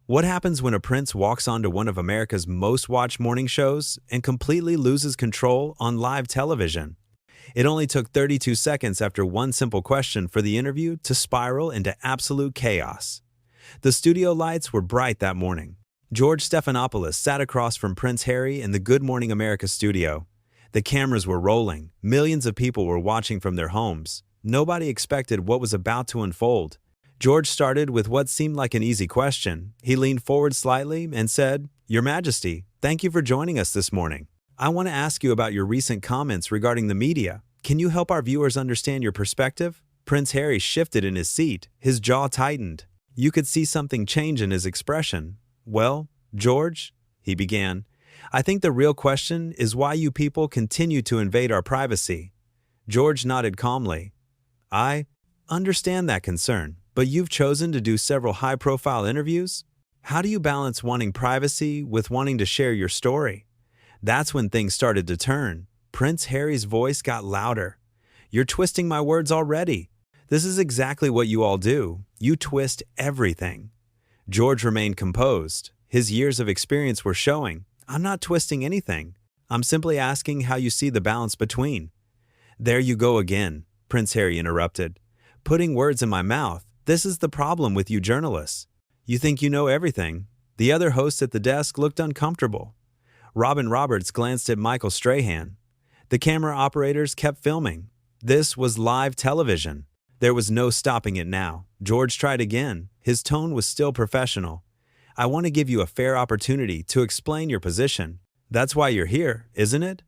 What happens when a prince walks onto one of America's most watched morning shows and completely loses control on live television? It only took 32 seconds after one simple question for the interview to spiral into absolute chaos. The studio lights were bright that morning. George Stephanopoulos sat across from Prince Harry in the Good Morning America studio. The cameras were rolling. Millions of people were watching from their homes. Nobody expected what was about to unfold. George started with what seemed like an easy question. He leaned forward slightly and said, "Your Majesty, thank you for joining us this morning. I want to ask you about your recent comments regarding the media. Can you help our viewers understand your perspective?" Prince Harry shifted in his seat. His jaw tightened. You could see something change in his expression. "Well, George," he began, "I think the real question is why you people continue to invade our privacy." George nodded calmly. "I understand that concern, but you've chosen to do several high-profile interviews? How do you balance wanting privacy with wanting to share your story?" That's when things started to turn. Prince Harry's voice got louder. "You're twisting my words already. This is exactly what you all do. You twist everything." George remained composed. His years of experience were showing. "I'm not twisting anything. I'm simply asking how you see the balance between." "There you go again," Prince Harry interrupted. "Putting words in my mouth. This is the problem with you journalists. You think you know everything." The other host at the desk looked uncomfortable. Robin Roberts glanced at Michael Strahan. The camera operators kept filming. This was live television. There was no stopping it now. George tried again. His tone was still professional. "I want to give you a fair opportunity to explain your position. That's why you're here, isn't it?"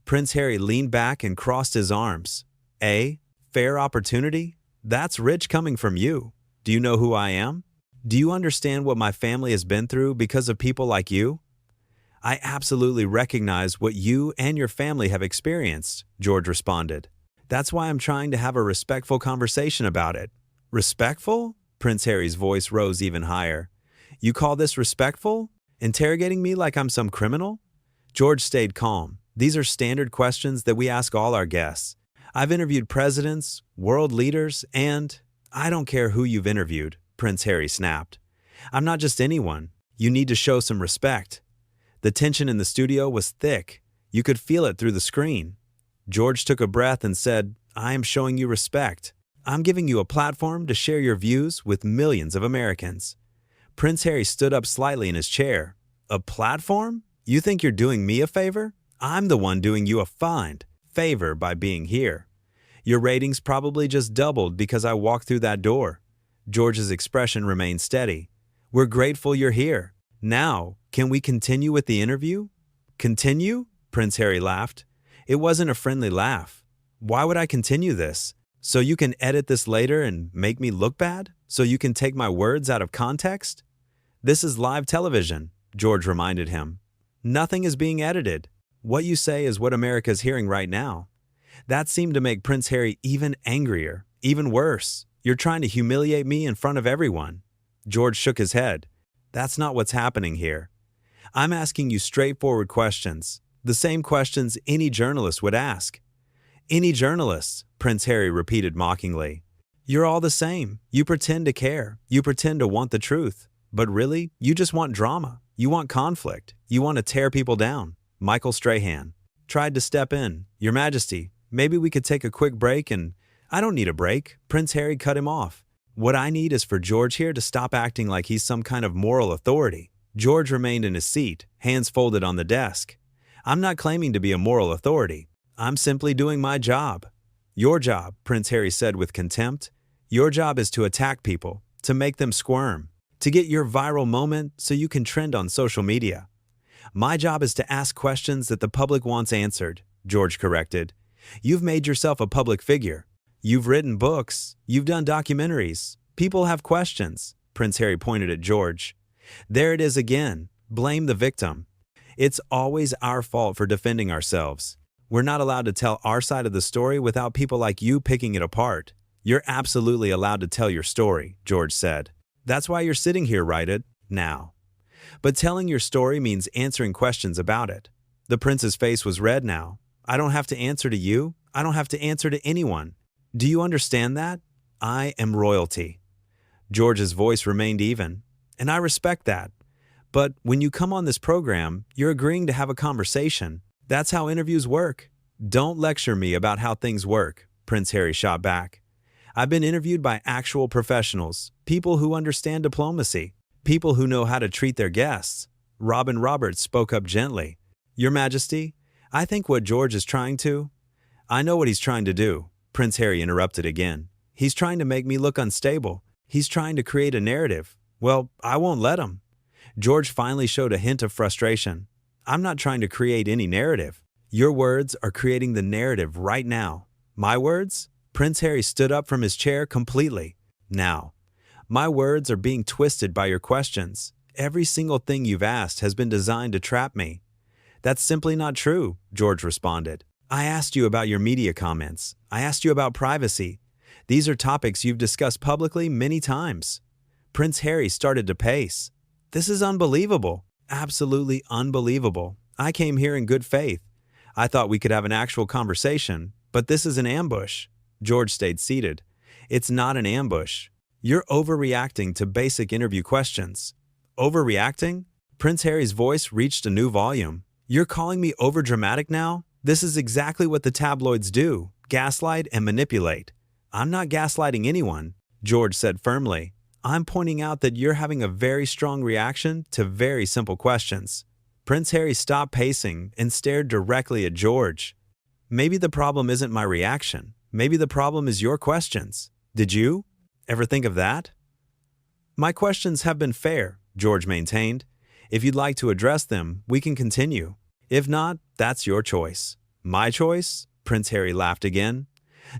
Prince Harry leaned back and crossed his arms. "A fair opportunity? That's rich coming from you. Do you know who I am? Do you understand what my family has been through because of people like you?" "I absolutely recognize what you and your family have experienced," George responded. "That's why I'm trying to have a respectful conversation about it." "Respectful?" Prince Harry's voice rose even higher. "You call this respectful? Interrogating me like I'm some criminal?" George stayed calm. "These are standard questions that we ask all our guests. I've interviewed presidents, world leaders, and I don't care who you've interviewed," Prince Harry snapped. "I'm not just anyone. You need to show some respect." The tension in the studio was thick. You could feel it through the screen. George took a breath and said, "I am showing you respect. I'm giving you a platform to share your views with millions of Americans." Prince Harry stood up slightly in his chair. "A platform? You think you're doing me a favor? I'm the one doing you a favor by being here. Your ratings probably just doubled because I walked through that door." George's expression remained steady. "We're grateful you're here. Now, can we continue with the interview?" "Continue?" Prince Harry laughed. It wasn't a friendly laugh. "Why would I continue this? So you can edit this later and make me look bad? So you can take my words out of context?" "This is live television," George reminded him. "Nothing is being edited. What you say is what America is hearing right now." That seemed to make Prince Harry even angrier, even worse. "You're trying to humiliate me in front of everyone." George shook his head. "That's not what's happening here. I'm asking you straightforward questions, the same questions any journalist would ask." "Any journalist," Prince Harry repeated mockingly. "You're all the same. You pretend to care. You pretend to want the truth. But really, you just want drama. You want conflict. You want to tear people down." Michael Strahan tried to step in. "Your Majesty, maybe we could take a quick break and—" "I don't need a break," Prince Harry cut him off. "What I need is for George here to stop acting like he's some kind of moral authority." George remained in his seat, hands folded on the desk. "I'm not claiming to be a moral authority. I'm simply doing my job." "Your job," Prince Harry said with contempt. "Your job is to attack people, to make them squirm, to get your viral moment so you can trend on social media." "My job is to ask questions that the public wants answered," George corrected. "You've made yourself a public figure. You've written books. You've done documentaries. People have questions." Prince Harry pointed at George. "There it is again. Blame the victim. It's always our fault for defending ourselves. We're not allowed to tell our side of the story without people like you picking it apart." "You're absolutely allowed to tell your story," George said. "That's why you're sitting here right now. But telling your story means answering questions about it." The prince's face was red now. "I don't have to answer to you. I don't have to answer to anyone. Do you understand that? I am royalty." George's voice remained even. And I respect that. But when you come on this program, you're agreeing to have a conversation. That's how interviews work. Don't lecture me about how things work, Prince Harry shot back. I've been interviewed by actual professionals, people who understand diplomacy, people who know how to treat their guests. Robin Roberts spoke up gently. Your Majesty, I think what George is trying to— I know what he's trying to do, Prince Harry interrupted again. He's trying to make me look unstable. He's trying to create a narrative. Well, I won't let him. George finally showed a hint of frustration. I'm not trying to create any narrative. Your words are creating the narrative right now. My words? Prince Harry stood up from his chair completely. Now, my words are being twisted by your questions. Every single thing you've asked has been designed to trap me. That's simply not true, George responded. I asked you about your media comments. I asked you about privacy. These are topics you've discussed publicly many times. Prince Harry started to pace. This is unbelievable. Absolutely unbelievable. I came here in good faith. I thought we could have an actual conversation, but this is an ambush. George stayed seated. It's not an ambush. You're overreacting to basic interview questions. Overreacting? Prince Harry's voice reached a new volume. You're calling me overdramatic now? This is exactly what the tabloids do, gaslight and manipulate. I'm not gaslighting anyone, George said firmly. I'm pointing out that you're having a very strong reaction to very simple questions. Prince Harry stopped pacing and stared directly at George. Maybe the problem isn't my reaction. Maybe the problem is your questions. Did you ever think of that? My questions have been fair, George maintained. If you'd like to address them, we can continue. If not, that's your choice. My choice? Prince Harry laughed again.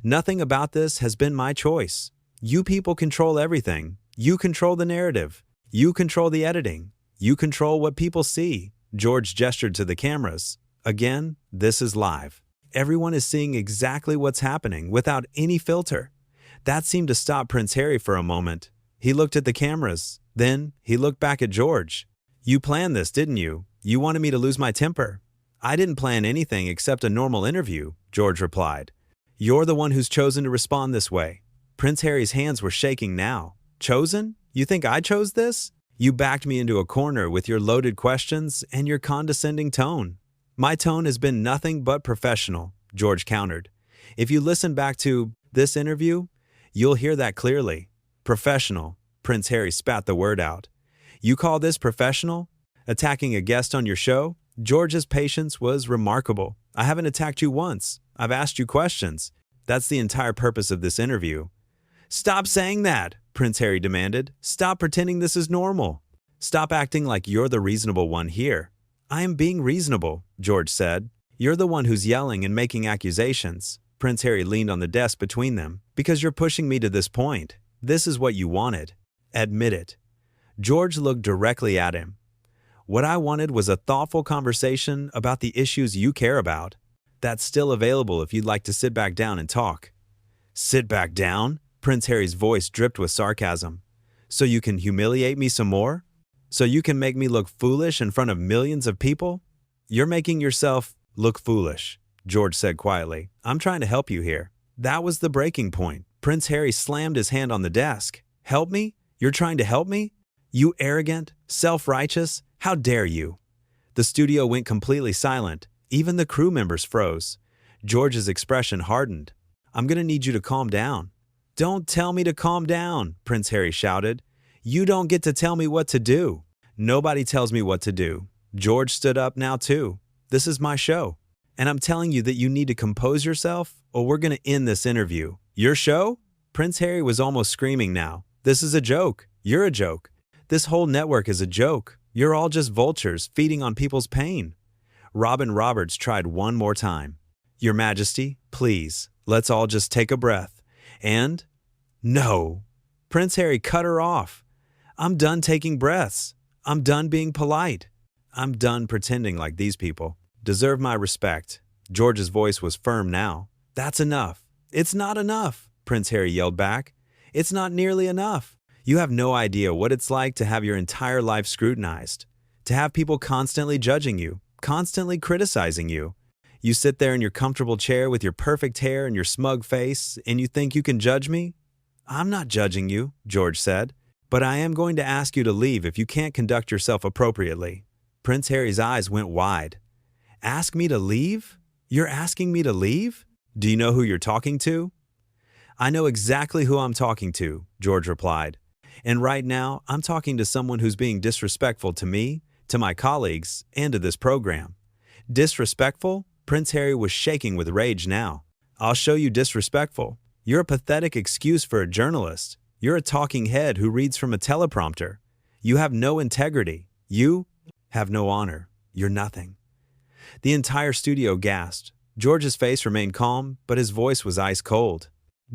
Nothing about this has been my choice. You people control everything. You control the narrative. You control the editing. You control what people see. George gestured to the cameras. Again, this is live. Everyone is seeing exactly what's happening without any filter. That seemed to stop Prince Harry for a moment. He looked at the cameras. Then he looked back at George. You planned this, didn't you? You wanted me to lose my temper. I didn't plan anything except a normal interview, George replied. You're the one who's chosen to respond this way. Prince Harry's hands were shaking now. Chosen? You think I chose this? You backed me into a corner with your loaded questions and your condescending tone. My tone has been nothing but professional, George countered. If you listen back to this interview, you'll hear that clearly. Professional, Prince Harry spat the word out. You call this professional? Attacking a guest on your show? George's patience was remarkable. I haven't attacked you once. I've asked you questions. That's the entire purpose of this interview. Stop saying that, Prince Harry demanded. Stop pretending this is normal. Stop acting like you're the reasonable one here. I am being reasonable, George said. You're the one who's yelling and making accusations. Prince Harry leaned on the desk between them. Because you're pushing me to this point. This is what you wanted. Admit it. George looked directly at him. What I wanted was a thoughtful conversation about the issues you care about. That's still available if you'd like to sit back down and talk. Sit back down? Prince Harry's voice dripped with sarcasm. So you can humiliate me some more? So you can make me look foolish in front of millions of people? You're making yourself look foolish, George said quietly. I'm trying to help you here. That was the breaking point. Prince Harry slammed his hand on the desk. Help me? You're trying to help me? You arrogant, self-righteous, how dare you? The studio went completely silent. Even the crew members froze. George's expression hardened. I'm gonna need you to calm down. Don't tell me to calm down, Prince Harry shouted. You don't get to tell me what to do. Nobody tells me what to do. George stood up now too. This is my show. And I'm telling you that you need to compose yourself or we're gonna end this interview. Your show? Prince Harry was almost screaming now. This is a joke. You're a joke. This whole network is a joke. You're all just vultures feeding on people's pain. Robin Roberts tried one more time. Your Majesty, please, let's all just take a breath. And, no. Prince Harry cut her off. I'm done taking breaths. I'm done being polite. I'm done pretending like these people deserve my respect. George's voice was firm now. That's enough. It's not enough, Prince Harry yelled back. It's not nearly enough. You have no idea what it's like to have your entire life scrutinized, to have people constantly judging you, constantly criticizing you. You sit there in your comfortable chair with your perfect hair and your smug face, and you think you can judge me? I'm not judging you, George said. But I am going to ask you to leave if you can't conduct yourself appropriately." Prince Harry's eyes went wide. "Ask me to leave? You're asking me to leave? Do you know who you're talking to?" "I know exactly who I'm talking to," George replied. "And right now, I'm talking to someone who's being disrespectful to me, to my colleagues, and to this program." "Disrespectful?" Prince Harry was shaking with rage now. "I'll show you disrespectful. You're a pathetic excuse for a journalist. You're a talking head who reads from a teleprompter. You have no integrity. You have no honor. You're nothing." The entire studio gasped. George's face remained calm, but his voice was ice cold.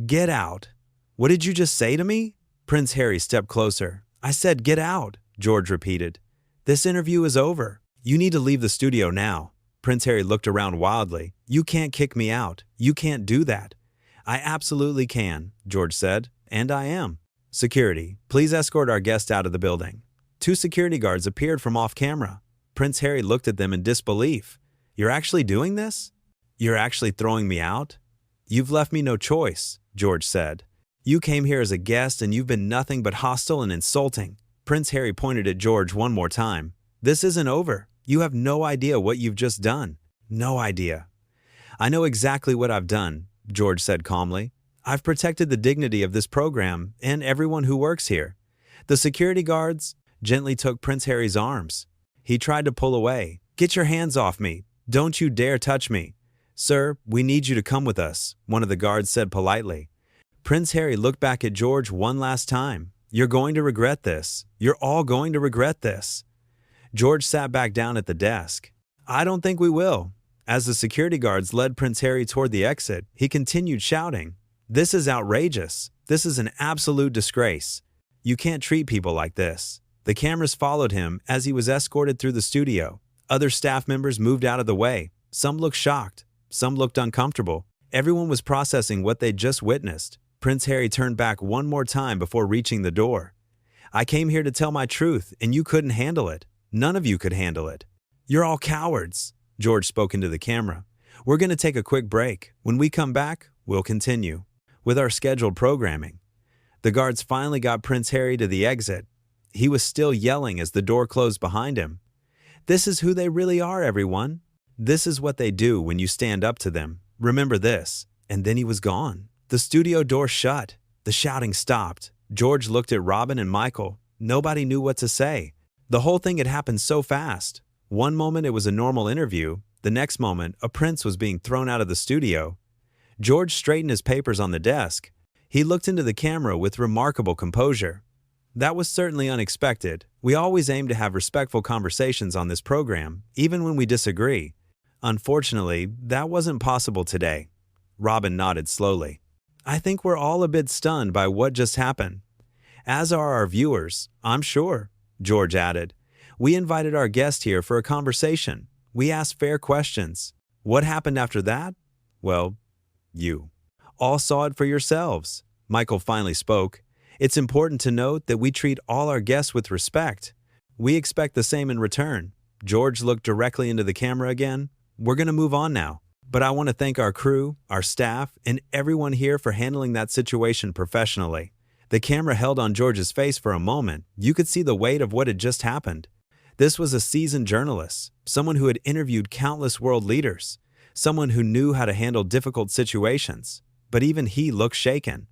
"Get out." "What did you just say to me?" Prince Harry stepped closer. "I said get out," George repeated. "This interview is over. You need to leave the studio now." Prince Harry looked around wildly. "You can't kick me out. You can't do that." "I absolutely can," George said, "and I am." "Security, please escort our guest out of the building." Two security guards appeared from off-camera. Prince Harry looked at them in disbelief. "You're actually doing this? You're actually throwing me out?" "You've left me no choice," George said. "You came here as a guest and you've been nothing but hostile and insulting." Prince Harry pointed at George one more time. "This isn't over. You have no idea what you've just done. No idea." "I know exactly what I've done," George said calmly. "I've protected the dignity of this program and everyone who works here." The security guards gently took Prince Harry's arms. He tried to pull away. "Get your hands off me. Don't you dare touch me." "Sir, we need you to come with us," one of the guards said politely. Prince Harry looked back at George one last time. "You're going to regret this. You're all going to regret this." George sat back down at the desk. "I don't think we will." As the security guards led Prince Harry toward the exit, he continued shouting, "This is outrageous. This is an absolute disgrace. You can't treat people like this." The cameras followed him as he was escorted through the studio. Other staff members moved out of the way. Some looked shocked. Some looked uncomfortable. Everyone was processing what they'd just witnessed. Prince Harry turned back one more time before reaching the door. "I came here to tell my truth, and you couldn't handle it. None of you could handle it." "You're all cowards," George spoke into the camera. "We're going to take a quick break. When we come back, we'll continue with our scheduled programming." The guards finally got Prince Harry to the exit. He was still yelling as the door closed behind him. "This is who they really are, everyone. This is what they do when you stand up to them. Remember this." And then he was gone. The studio door shut. The shouting stopped. George looked at Robin and Michael. Nobody knew what to say. The whole thing had happened so fast. One moment it was a normal interview. The next moment, a prince was being thrown out of the studio. George straightened his papers on the desk. He looked into the camera with remarkable composure. "That was certainly unexpected. We always aim to have respectful conversations on this program, even when we disagree. Unfortunately, that wasn't possible today." Robin nodded slowly. "I think we're all a bit stunned by what just happened. As are our viewers, I'm sure," George added. "We invited our guest here for a conversation. We asked fair questions. What happened after that? Well, you all saw it for yourselves." Michael finally spoke. "It's important to note that we treat all our guests with respect. We expect the same in return." George looked directly into the camera again. "We're going to move on now. But I want to thank our crew, our staff, and everyone here for handling that situation professionally." The camera held on George's face for a moment. You could see the weight of what had just happened. This was a seasoned journalist, someone who had interviewed countless world leaders, someone who knew how to handle difficult situations. But even he looked shaken.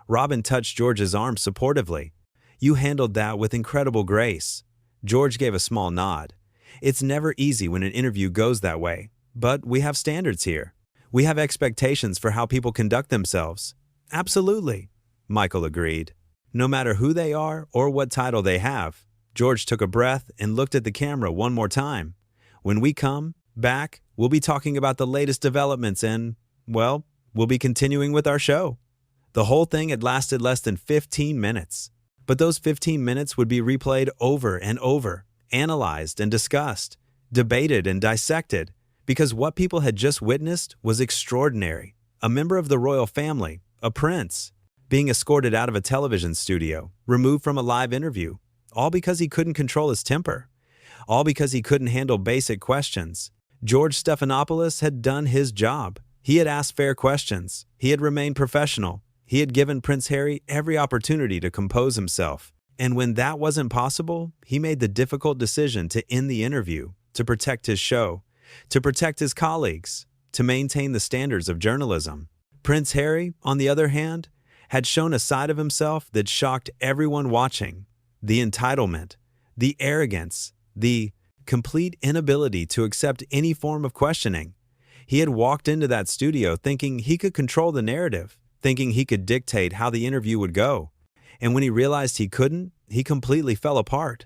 Robin touched George's arm supportively. "You handled that with incredible grace." George gave a small nod. "It's never easy when an interview goes that way. But we have standards here. We have expectations for how people conduct themselves." "Absolutely," Michael agreed. "No matter who they are or what title they have." George took a breath and looked at the camera one more time. "When we come back, we'll be talking about the latest developments and, well, we'll be continuing with our show." The whole thing had lasted less than 15 minutes. But those 15 minutes would be replayed over and over, analyzed and discussed, debated and dissected, because what people had just witnessed was extraordinary. A member of the royal family, a prince, being escorted out of a television studio, removed from a live interview, all because he couldn't control his temper, all because he couldn't handle basic questions. George Stephanopoulos had done his job. He had asked fair questions. He had remained professional. He had given Prince Harry every opportunity to compose himself. And when that wasn't possible, he made the difficult decision to end the interview, to protect his show, to protect his colleagues, to maintain the standards of journalism. Prince Harry, on the other hand, had shown a side of himself that shocked everyone watching: the entitlement, the arrogance, the complete inability to accept any form of questioning. He had walked into that studio thinking he could control the narrative, thinking he could dictate how the interview would go. And when he realized he couldn't, he completely fell apart.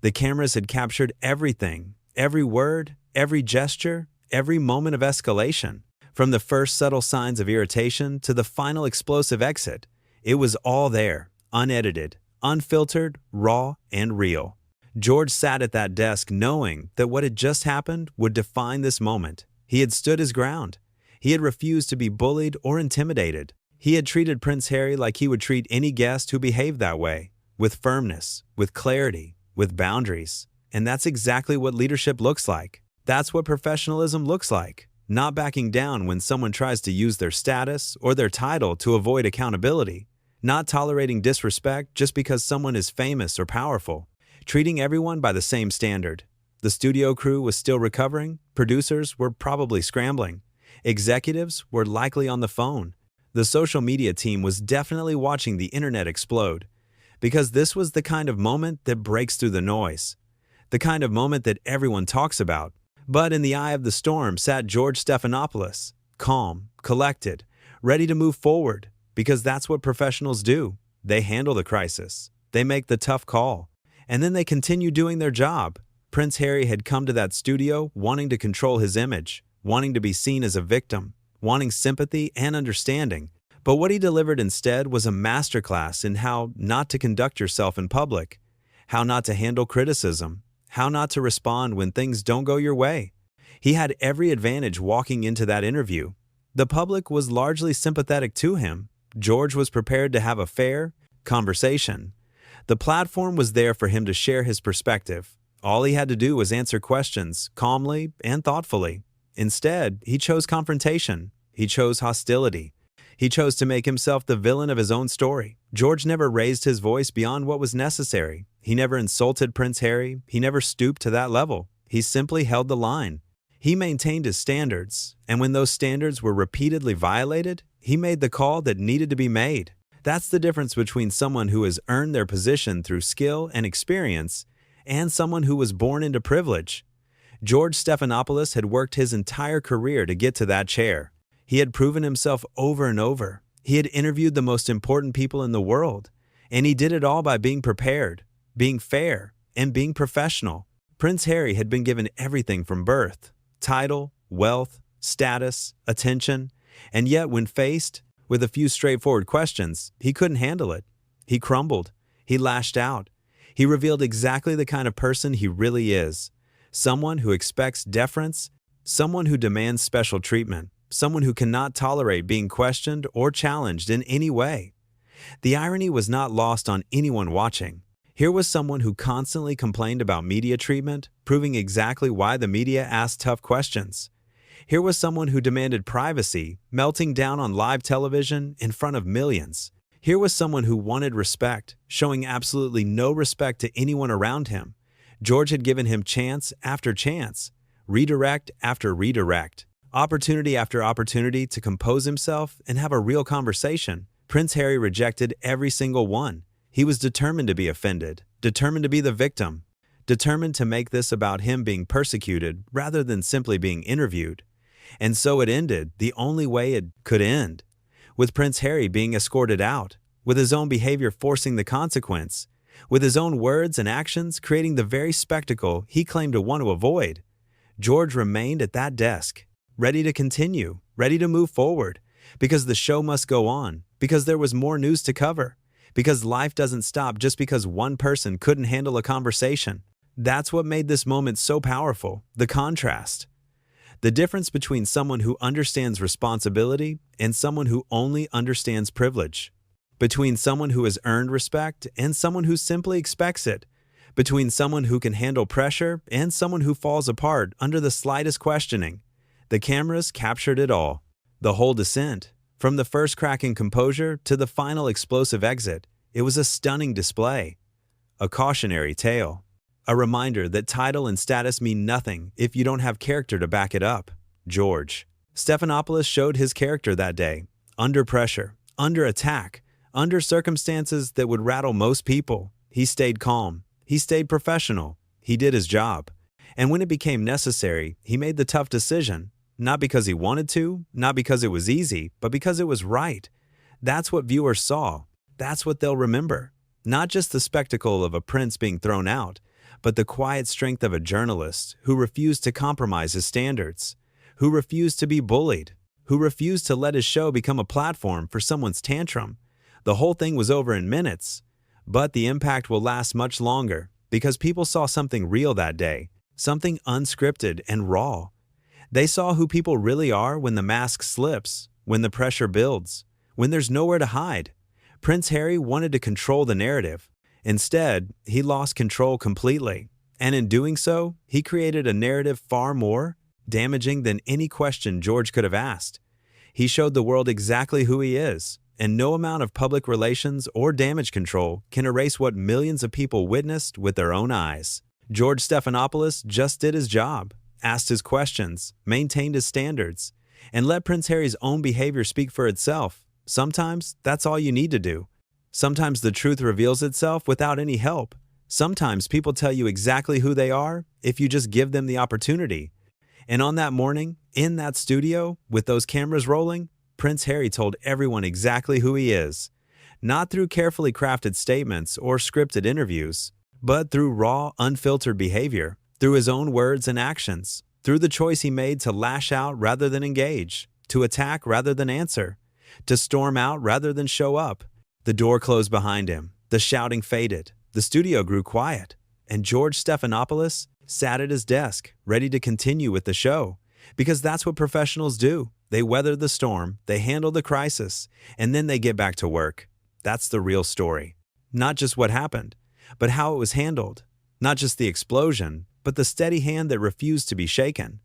The cameras had captured everything, every word, every gesture, every moment of escalation. From the first subtle signs of irritation to the final explosive exit, it was all there, unedited, unfiltered, raw, and real. George sat at that desk knowing that what had just happened would define this moment. He had stood his ground. He had refused to be bullied or intimidated. He had treated Prince Harry like he would treat any guest who behaved that way, with firmness, with clarity, with boundaries. And that's exactly what leadership looks like. That's what professionalism looks like. Not backing down when someone tries to use their status or their title to avoid accountability. Not tolerating disrespect just because someone is famous or powerful. Treating everyone by the same standard. The studio crew was still recovering. Producers were probably scrambling. Executives were likely on the phone. The social media team was definitely watching the internet explode. Because this was the kind of moment that breaks through the noise. The kind of moment that everyone talks about. But in the eye of the storm sat George Stephanopoulos, calm, collected, ready to move forward, because that's what professionals do. They handle the crisis. They make the tough call. And then they continue doing their job. Prince Harry had come to that studio wanting to control his image, wanting to be seen as a victim, wanting sympathy and understanding. But what he delivered instead was a masterclass in how not to conduct yourself in public, how not to handle criticism, how not to respond when things don't go your way. He had every advantage walking into that interview. The public was largely sympathetic to him. George was prepared to have a fair conversation. The platform was there for him to share his perspective. All he had to do was answer questions calmly and thoughtfully. Instead, he chose confrontation. He chose hostility. He chose to make himself the villain of his own story. George never raised his voice beyond what was necessary. He never insulted Prince Harry. He never stooped to that level. He simply held the line. He maintained his standards, and when those standards were repeatedly violated, he made the call that needed to be made. That's the difference between someone who has earned their position through skill and experience and someone who was born into privilege. George Stephanopoulos had worked his entire career to get to that chair. He had proven himself over and over. He had interviewed the most important people in the world, and he did it all by being prepared, being fair, and being professional. Prince Harry had been given everything from birth: title, wealth, status, attention, and yet when faced with a few straightforward questions, he couldn't handle it. He crumbled. He lashed out. He revealed exactly the kind of person he really is. Someone who expects deference, someone who demands special treatment, someone who cannot tolerate being questioned or challenged in any way. The irony was not lost on anyone watching. Here was someone who constantly complained about media treatment, proving exactly why the media asked tough questions. Here was someone who demanded privacy, melting down on live television in front of millions. Here was someone who wanted respect, showing absolutely no respect to anyone around him. George had given him chance after chance, redirect after redirect, opportunity after opportunity to compose himself and have a real conversation. Prince Harry rejected every single one. He was determined to be offended, determined to be the victim, determined to make this about him being persecuted rather than simply being interviewed. And so it ended the only way it could end, with Prince Harry being escorted out, with his own behavior forcing the consequence, with his own words and actions creating the very spectacle he claimed to want to avoid. George remained at that desk, ready to continue, ready to move forward, because the show must go on, because there was more news to cover, because life doesn't stop just because one person couldn't handle a conversation. That's what made this moment so powerful, the contrast. The difference between someone who understands responsibility and someone who only understands privilege. Between someone who has earned respect and someone who simply expects it. Between someone who can handle pressure and someone who falls apart under the slightest questioning. The cameras captured it all. The whole descent. From the first crack in composure to the final explosive exit. It was a stunning display. A cautionary tale. A reminder that title and status mean nothing if you don't have character to back it up. George Stephanopoulos showed his character that day, under pressure, under attack, under circumstances that would rattle most people. He stayed calm. He stayed professional. He did his job. And when it became necessary, he made the tough decision, not because he wanted to, not because it was easy, but because it was right. That's what viewers saw. That's what they'll remember. Not just the spectacle of a prince being thrown out, but the quiet strength of a journalist who refused to compromise his standards, who refused to be bullied, who refused to let his show become a platform for someone's tantrum. The whole thing was over in minutes, but the impact will last much longer because people saw something real that day, something unscripted and raw. They saw who people really are when the mask slips, when the pressure builds, when there's nowhere to hide. Prince Harry wanted to control the narrative. Instead, he lost control completely. And in doing so, he created a narrative far more damaging than any question George could have asked. He showed the world exactly who he is, and no amount of public relations or damage control can erase what millions of people witnessed with their own eyes. George Stephanopoulos just did his job, asked his questions, maintained his standards, and let Prince Harry's own behavior speak for itself. Sometimes that's all you need to do. Sometimes the truth reveals itself without any help. Sometimes people tell you exactly who they are if you just give them the opportunity. And on that morning, in that studio, with those cameras rolling, Prince Harry told everyone exactly who he is. Not through carefully crafted statements or scripted interviews, but through raw, unfiltered behavior, through his own words and actions, through the choice he made to lash out rather than engage, to attack rather than answer, to storm out rather than show up. The door closed behind him. The shouting faded. The studio grew quiet. And George Stephanopoulos sat at his desk, ready to continue with the show. Because that's what professionals do. They weather the storm, they handle the crisis, and then they get back to work. That's the real story. Not just what happened, but how it was handled. Not just the explosion, but the steady hand that refused to be shaken.